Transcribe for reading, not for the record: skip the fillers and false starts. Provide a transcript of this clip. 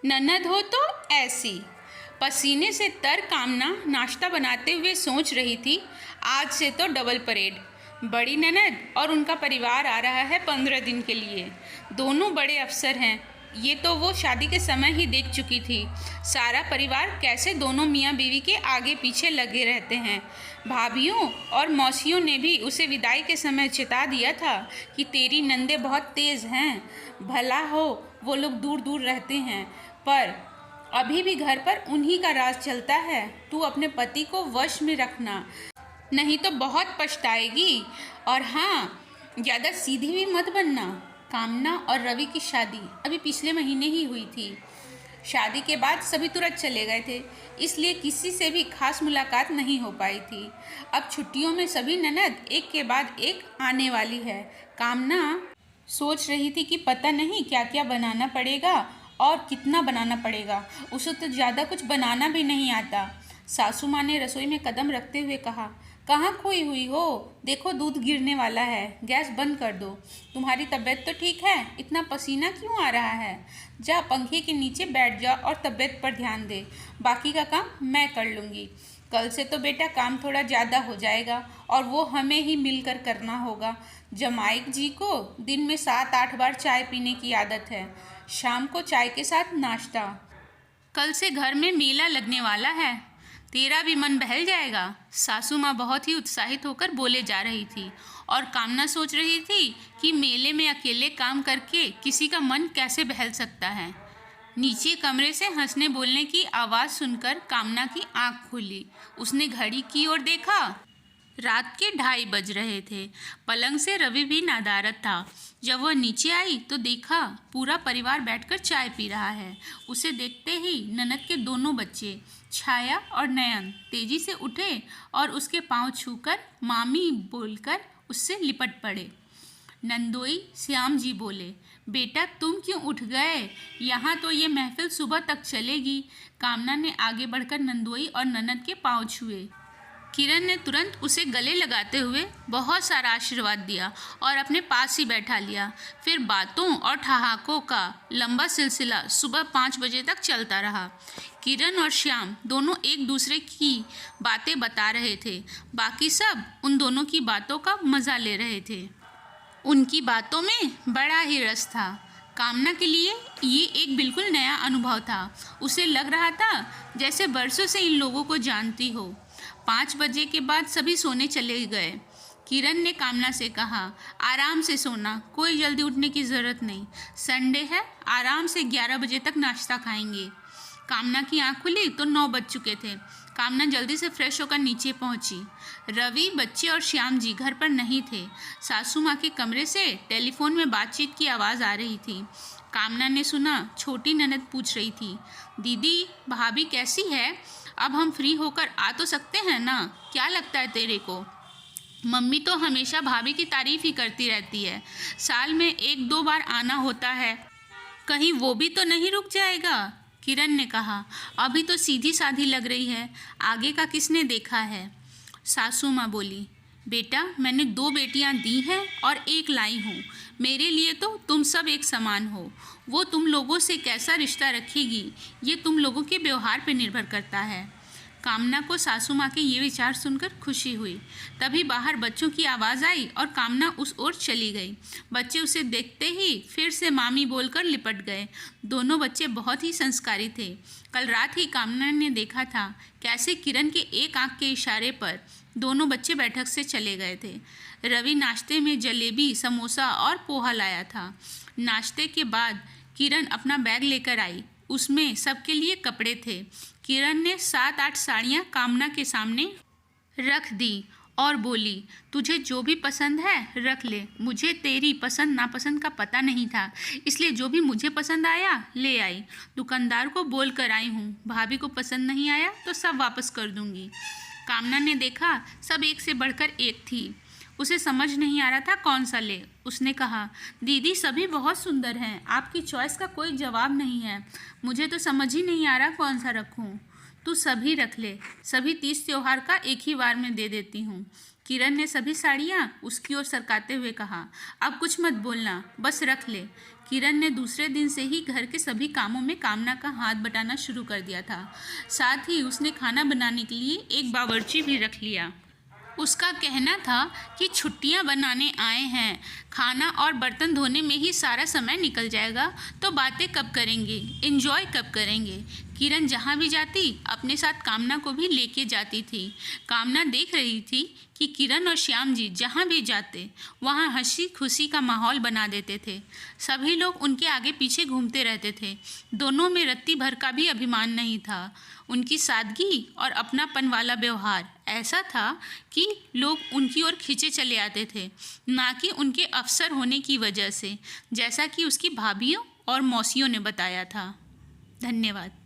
ननद हो तो ऐसी। पसीने से तर कामना नाश्ता बनाते हुए सोच रही थी, आज से तो डबल परेड। बड़ी ननद और उनका परिवार आ रहा है 15 दिन के लिए। दोनों बड़े अफसर हैं। ये तो वो शादी के समय ही देख चुकी थी। सारा परिवार कैसे दोनों मियाँ बीवी के आगे पीछे लगे रहते हैं। भाभियों और मौसियों ने भी उसे विदाई के समय चेता दिया था कि तेरी नंदे बहुत तेज़ हैं। भला हो वो लोग दूर दूर रहते हैं, पर अभी भी घर पर उन्हीं का राज चलता है। तू अपने पति को वश में रखना, नहीं तो बहुत पछताएगी। और हाँ, ज़्यादा सीधी भी मत बनना। कामना और रवि की शादी अभी पिछले महीने ही हुई थी। शादी के बाद सभी तुरंत चले गए थे, इसलिए किसी से भी खास मुलाकात नहीं हो पाई थी। अब छुट्टियों में सभी ननद एक के बाद एक आने वाली है। कामना सोच रही थी कि पता नहीं क्या क्या बनाना पड़ेगा और कितना बनाना पड़ेगा। उसे तो ज़्यादा कुछ बनाना भी नहीं आता। सासू माँ ने रसोई में कदम रखते हुए कहा, कहाँ खोई हुई हो? देखो दूध गिरने वाला है, गैस बंद कर दो। तुम्हारी तबीयत तो ठीक है? इतना पसीना क्यों आ रहा है? जा पंखे के नीचे बैठ जा और तबीयत पर ध्यान दे। बाकी का काम मैं कर लूँगी। कल से तो बेटा काम थोड़ा ज़्यादा हो जाएगा और वो हमें ही मिलकर करना होगा। जमाई जी को दिन में 7-8 बार चाय पीने की आदत है। शाम को चाय के साथ नाश्ता। कल से घर में मेला लगने वाला है, तेरा भी मन बहल जाएगा। सासू माँ बहुत ही उत्साहित होकर बोले जा रही थी और कामना सोच रही थी कि मेले में अकेले काम करके किसी का मन कैसे बहल सकता है। नीचे कमरे से हंसने बोलने की आवाज़ सुनकर कामना की आंख खुली। उसने घड़ी की ओर देखा। रात के 2:30 बज रहे थे। पलंग से रवि भी नादारत था। जब वह नीचे आई तो देखा पूरा परिवार बैठकर चाय पी रहा है। उसे देखते ही ननद के दोनों बच्चे छाया और नयन तेजी से उठे और उसके पांव छूकर मामी बोलकर उससे लिपट पड़े। नंदोई श्याम जी बोले, बेटा तुम क्यों उठ गए? यहाँ तो ये महफिल सुबह तक चलेगी। कामना ने आगे बढ़कर नंदोई और ननद के पांव छुए। किरण ने तुरंत उसे गले लगाते हुए बहुत सारा आशीर्वाद दिया और अपने पास ही बैठा लिया। फिर बातों और ठहाकों का लंबा सिलसिला सुबह 5 बजे तक चलता रहा। किरण और श्याम दोनों एक दूसरे की बातें बता रहे थे। बाकी सब उन दोनों की बातों का मज़ा ले रहे थे। उनकी बातों में बड़ा ही रस था। कामना के लिए ये एक बिल्कुल नया अनुभव था। उसे लग रहा था जैसे बरसों से इन लोगों को जानती हो। 5 बजे के बाद सभी सोने चले गए। किरण ने कामना से कहा, आराम से सोना, कोई जल्दी उठने की ज़रूरत नहीं। संडे है, आराम से 11 बजे तक नाश्ता खाएंगे। कामना की आँख खुली तो 9 बज चुके थे। कामना जल्दी से फ्रेश होकर नीचे पहुंची। रवि, बच्चे और श्याम जी घर पर नहीं थे। सासू माँ के कमरे से टेलीफोन में बातचीत की आवाज़ आ रही थी। कामना ने सुना छोटी ननद पूछ रही थी, दीदी भाभी कैसी है? अब हम फ्री होकर आ तो सकते हैं ना? क्या लगता है तेरे को? मम्मी तो हमेशा भाभी की तारीफ़ ही करती रहती है। साल में 1-2 बार आना होता है, कहीं वो भी तो नहीं रुक जाएगा? किरण ने कहा, अभी तो सीधी साधी लग रही है, आगे का किसने देखा है? सासू माँ बोली, बेटा मैंने 2 बेटियाँ दी हैं और 1 लाई हूँ। मेरे लिए तो तुम सब एक समान हो। वो तुम लोगों से कैसा रिश्ता रखेगी ये तुम लोगों के व्यवहार पर निर्भर करता है। कामना को सासू माँ के ये विचार सुनकर खुशी हुई। तभी बाहर बच्चों की आवाज़ आई और कामना उस ओर चली गई। बच्चे उसे देखते ही फिर से मामी बोलकर लिपट गए। दोनों बच्चे बहुत ही संस्कारी थे। कल रात ही कामना ने देखा था कैसे किरण के एक आंख के इशारे पर दोनों बच्चे बैठक से चले गए थे। रवि नाश्ते में जलेबी, समोसा और पोहा लाया था। नाश्ते के बाद किरण अपना बैग लेकर आई। उसमें सबके लिए कपड़े थे। किरण ने 7-8 साड़ियाँ कामना के सामने रख दी और बोली, तुझे जो भी पसंद है रख ले। मुझे तेरी पसंद नापसंद का पता नहीं था, इसलिए जो भी मुझे पसंद आया ले आई। दुकानदार को बोल कर आई हूँ, भाभी को पसंद नहीं आया तो सब वापस कर दूँगी। कामना ने देखा सब एक से बढ़कर एक थी। उसे समझ नहीं आ रहा था कौन सा ले। उसने कहा, दीदी सभी बहुत सुंदर हैं, आपकी चॉइस का कोई जवाब नहीं है। मुझे तो समझ ही नहीं आ रहा कौन सा रखूं। तू सभी रख ले, सभी 30 त्योहार का एक ही बार में दे देती हूँ। किरण ने सभी साड़ियाँ उसकी ओर सरकाते हुए कहा। अब कुछ मत बोलना, बस रख ले। किरण ने दूसरे दिन से ही घर के सभी कामों में कामना का हाथ बटाना शुरू कर दिया था। साथ ही उसने खाना बनाने के लिए एक बावर्ची भी रख लिया। उसका कहना था कि छुट्टियां बनाने आए हैं, खाना और बर्तन धोने में ही सारा समय निकल जाएगा, तो बातें कब करेंगे, एंजॉय कब करेंगे। किरण जहाँ भी जाती अपने साथ कामना को भी लेके जाती थी। कामना देख रही थी कि किरण और श्याम जी जहाँ भी जाते वहाँ हंसी खुशी का माहौल बना देते थे। सभी लोग उनके आगे पीछे घूमते रहते थे। दोनों में रत्ती भर का भी अभिमान नहीं था। उनकी सादगी और अपनापन वाला व्यवहार ऐसा था कि लोग उनकी ओर खींचे चले आते थे, ना कि उनके अफसर होने की वजह से, जैसा कि उसकी भाभियों और मौसियों ने बताया था। धन्यवाद।